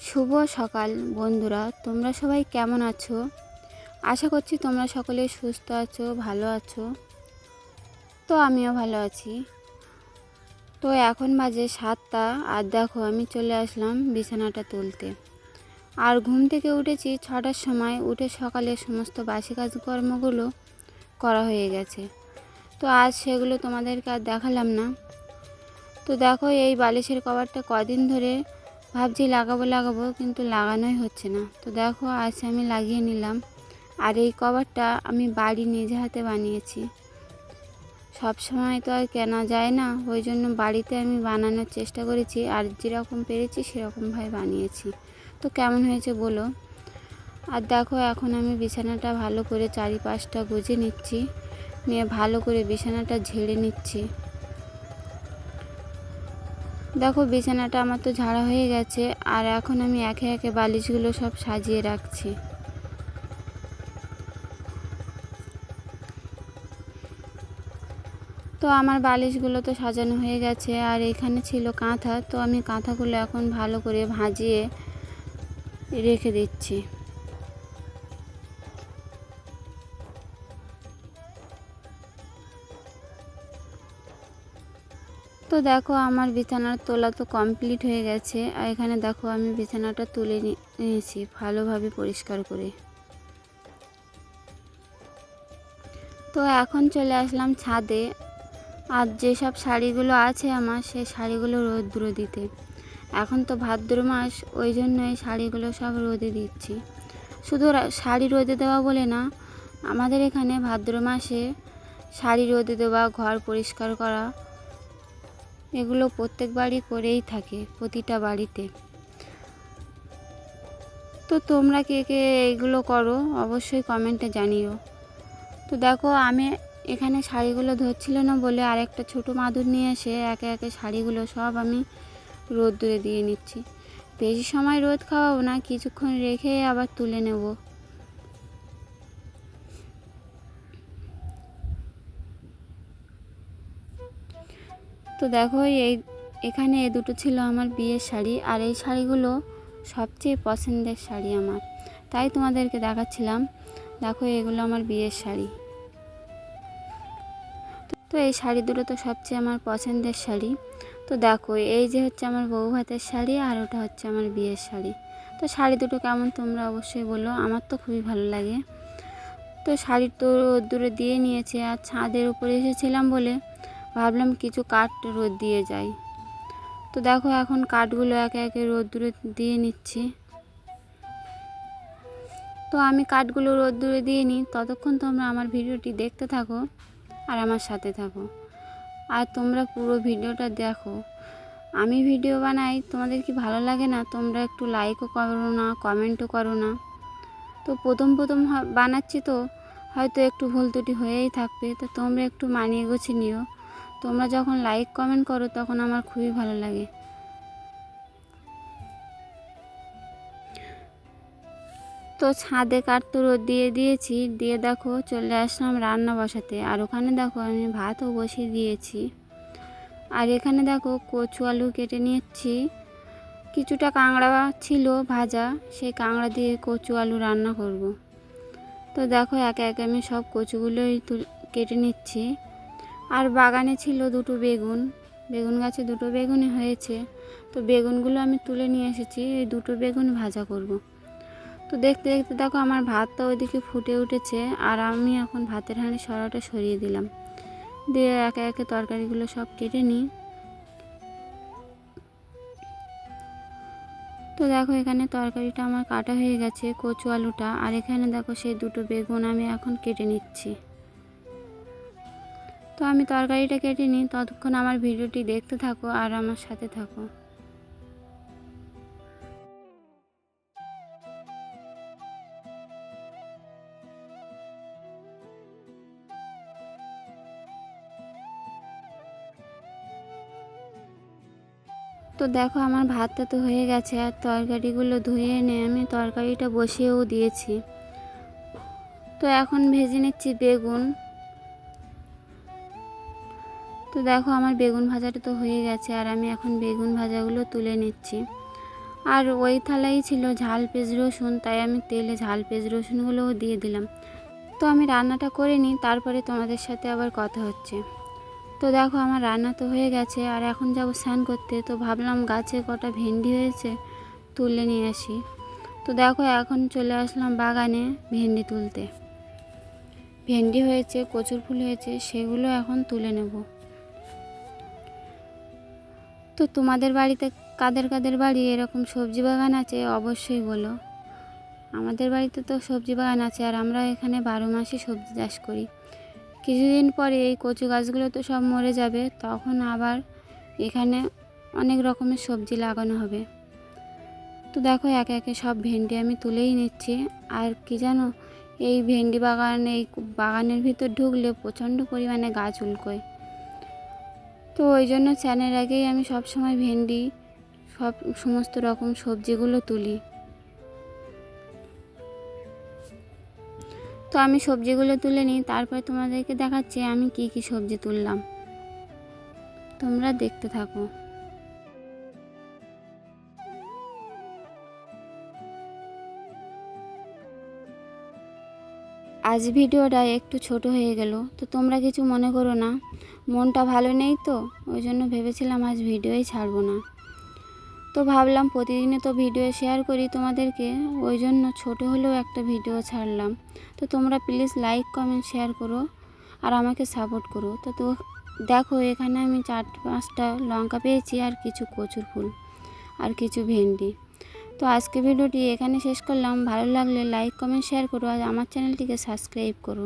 শুভ সকাল বন্ধুরা, তোমরা সবাই কেমন আছো? আশা করছি তোমরা সকলে সুস্থ আছো, ভালো আছো। তো আমিও ভালো আছি। তো এখন বাজে 7টা, আর দেখো আমি চলে আসলাম বিছানাটা তুলতে। আর ঘুম থেকে উঠেছি 6টার সময়, উঠে সকালে সমস্ত বাসি কাজকর্মগুলো করা হয়ে গেছে। তো আজ সেগুলো তোমাদেরকে আর দেখালাম না। তো দেখো এই বালিশের কভারটা কদিন ধরে ভাবছি লাগাবো কিন্তু লাগানোই হচ্ছে না। তো দেখো আজ আমি লাগিয়ে নিলাম। আর এই কভারটা আমি বাড়ি নিজে হাতে বানিয়েছি। সব সময় তো আর কেনা যায় না, ওই জন্য বাড়িতে আমি বানানোর চেষ্টা করেছি, আর যেরকম পেরেছি সেরকমভাবে বানিয়েছি। তো কেমন হয়েছে বলো। আর দেখো এখন আমি বিছানাটা ভালো করে চারিপাশটা গুজে নিচ্ছি, নিয়ে ভালো করে বিছানাটা ঝেড়ে নিচ্ছি। দেখো বিছানাটা আমার তো ঝাড়া হয়ে গেছে, আর এখন আমি একে একে বালিশগুলো সব সাজিয়ে রাখছি। তো আমার বালিশগুলো তো সাজানো হয়ে গেছে, আর এখানে ছিল কাঁথা। তো আমি কাঁথাগুলো এখন ভালো করে ভাজিয়ে রেখে দিচ্ছি। তো দেখো আমার বিছানার তোলা তো কমপ্লিট হয়ে গেছে, আর এখানে দেখো আমি বিছানাটা তুলে নিয়েছি ভালোভাবে পরিষ্কার করে। তো এখন চলে আসলাম ছাদে। আর যেসব শাড়িগুলো আছে আমার, সেই শাড়িগুলো রোদ্দুরে দিতে। এখন তো ভাদ্র মাস, ওই জন্য এই শাড়িগুলো সব রোদে দিচ্ছি। শুধু শাড়ি রোদে দেওয়া বলে না, আমাদের এখানে ভাদ্র মাসে শাড়ি রোদে দেওয়া, ঘর পরিষ্কার করা, এগুলো প্রত্যেক বাড়ি করেই থাকে, প্রতিটা বাড়িতে। তো তোমরা কে কে এগুলো করো অবশ্যই কমেন্টে জানিও। তো দেখো আমি এখানে শাড়িগুলো ধরছিল না বলে আরেকটা ছোটো মাদুর নিয়ে এসে একে একে শাড়িগুলো সব আমি রোদ্দুরে দিয়ে নিচ্ছি। বেশি সময় রোদ খাওয়াবো না, কিছুক্ষণ রেখে আবার তুলে নেব। তো দেখো এখানে এই দুটো ছিল আমার বিয়ের শাড়ি, আর এই শাড়িগুলো সবচেয়ে পছন্দের শাড়ি আমার, তাই তোমাদেরকে দেখাচ্ছিলাম। দেখো এগুলো আমার বিয়ের শাড়ি। তো এই শাড়ি দুটো তো সবচেয়ে আমার পছন্দের শাড়ি। তো দেখো এই যে হচ্ছে আমার বউ ভাতের শাড়ি, আর ওটা হচ্ছে আমার বিয়ের শাড়ি। তো শাড়ি দুটো কেমন তোমরা অবশ্যই বলো, আমার তো খুবই ভালো লাগে। তো শাড়ি তো রোদ্দুরে দিয়ে নিয়েছে, আর ছাদের উপরে এসেছিলাম বলে ভাবলাম কিছু কাঠ রোদ দিয়ে যাই। তো দেখো এখন কাঠগুলো একে একে রোদ্দুরে দিয়ে নিচ্ছি। তো আমি কাঠগুলো রোদ্দুরে দিয়ে নিই, ততক্ষণ তোমরা আমার ভিডিওটি দেখতে থাকো আর আমার সাথে থাকো। আর তোমরা পুরো ভিডিওটা দেখো। আমি ভিডিও বানাই, তোমাদের কি ভালো লাগে না? তোমরা একটু লাইকও করো না, কমেন্টও করো না। তো প্রথম বানাচ্ছি, তো হয়তো একটু ভুল ত্রুটি হয়েই থাকবে। তো তোমরা একটু মানিয়ে গুছিয়ে নিও। তোমরা যখন লাইক কমেন্ট করো তখন আমার খুবই ভালো লাগে। তো ছাদে কাঠ তো রোদ দিয়ে দিয়েছি, দিয়ে দেখো চলে আসলাম রান্না বসাতে। আর ওখানে দেখো আমি ভাতও বসিয়ে দিয়েছি। আর এখানে দেখো কচু আলু কেটে নিচ্ছি। কিছুটা কাঁকড়া ছিল ভাজা, সেই কাঁকড়া দিয়ে কচু আলু রান্না করব। তো দেখো একে একে আমি সব কচুগুলোই কেটে নিচ্ছি। আর বাগানে ছিল দুটো বেগুন, বেগুন গাছে দুটো বেগুনই হয়েছে। তো বেগুনগুলো আমি তুলে নিয়ে এসেছি, এই দুটো বেগুন ভাজা করব। তো দেখতে দেখতে দেখো আমার ভাতটা ওইদিকে ফুটে উঠেছে, আর আমি এখন ভাতের হাঁড়ি সরাটা সরিয়ে দিলাম, দিয়ে একে একে তরকারিগুলো সব কেটে নিই। তো দেখো এখানে তরকারিটা আমার কাটা হয়ে গেছে, কচু আলুটা। আর এখানে দেখো সেই দুটো বেগুন আমি এখন কেটে নিচ্ছি। তো আমি তরকারিটা কেটে নিই, ততক্ষণ আমার ভিডিওটি দেখতে থাকো আর আমার সাথে থাকো। তো দেখো আমার ভাতটা তো হয়ে গেছে, আর তরকারিগুলো ধুয়ে এনে আমি তরকারিটা বসিয়েও দিয়েছি। তো এখন ভেজে নিচ্ছি বেগুন। তো দেখো আমার বেগুন ভাজাটা তো হয়ে গেছে, আর আমি এখন বেগুন ভাজাগুলো তুলে নিচ্ছি। আর ওই থালাই ছিল ঝাল পেঁয়াজ রসুন, তাই আমি তেলে ঝাল পেঁয়াজ রসুনগুলোও দিয়ে দিলাম। তো আমি রান্নাটা করে নিই, তারপরে তোমাদের সাথে আবার কথা হচ্ছে। তো দেখো আমার রান্না তো হয়ে গেছে, আর এখন যাবো স্নান করতে। তো ভাবলাম গাছে কটা ভেন্ডি হয়েছে তুলে নিয়ে আসি। তো দেখো এখন চলে আসলাম বাগানে ভেন্ডি তুলতে। ভেন্ডি হয়েছে, কচুর ফুল হয়েছে, সেগুলো এখন তুলে নেব। তো তোমাদের বাড়িতে কাদের কাদের বাড়ি এরকম সবজি বাগান আছে অবশ্যই বলো। আমাদের বাড়িতে তো সবজি বাগান আছে, আর আমরা এখানে 12 মাসই সবজি চাষ করি। কিছুদিন পরে এই কচু গাছগুলো তো সব মরে যাবে, তখন আবার এখানে অনেক রকমের সবজি লাগানো হবে। তো দেখো একে একে সব ভেন্ডি আমি তুলেই নিচ্ছি। আর কি জানো, এই ভেন্ডি বাগান, এই বাগানের ভিতর ঢুকলে প্রচণ্ড পরিমাণে গাছ উল্কোয়। তো ওই জন্য স্নানের আগেই আমি সব সময় ভেন্ডি সমস্ত রকম সবজিগুলো তুলি। তো আমি সবজিগুলো তুলে নিই, তারপরে তোমাদেরকে দেখাচ্ছি আমি কি কি সবজি তুললাম। তোমরা দেখতে থাকো। আজ ভিডিওটা একটু ছোট হয়ে গেল, তো তোমরা কিছু মনে করো না। মনটা ভালো নেই তো, ওই জন্য ভেবেছিলাম আজ ভিডিওই ছাড়বো না। তো ভাবলাম প্রতিদিনে তো ভিডিও শেয়ার করি তোমাদেরকে, ওই জন্য ছোট হলেও একটা ভিডিও ছাড়লাম। তো তোমরা প্লিজ লাইক কমেন্ট শেয়ার করো আর আমাকে সাপোর্ট করো। তো দেখো এখানে আমি 4-5টা লঙ্কা পেয়েছি, আর কিছু কচুর ফুল, আর কিছু ভেন্ডি। তো আজকে ভিডিওটি এখানে শেষ করলাম। ভালো লাগলে লাইক কমেন্ট শেয়ার করো, আর আমার চ্যানেলটিকে সাবস্ক্রাইব করো।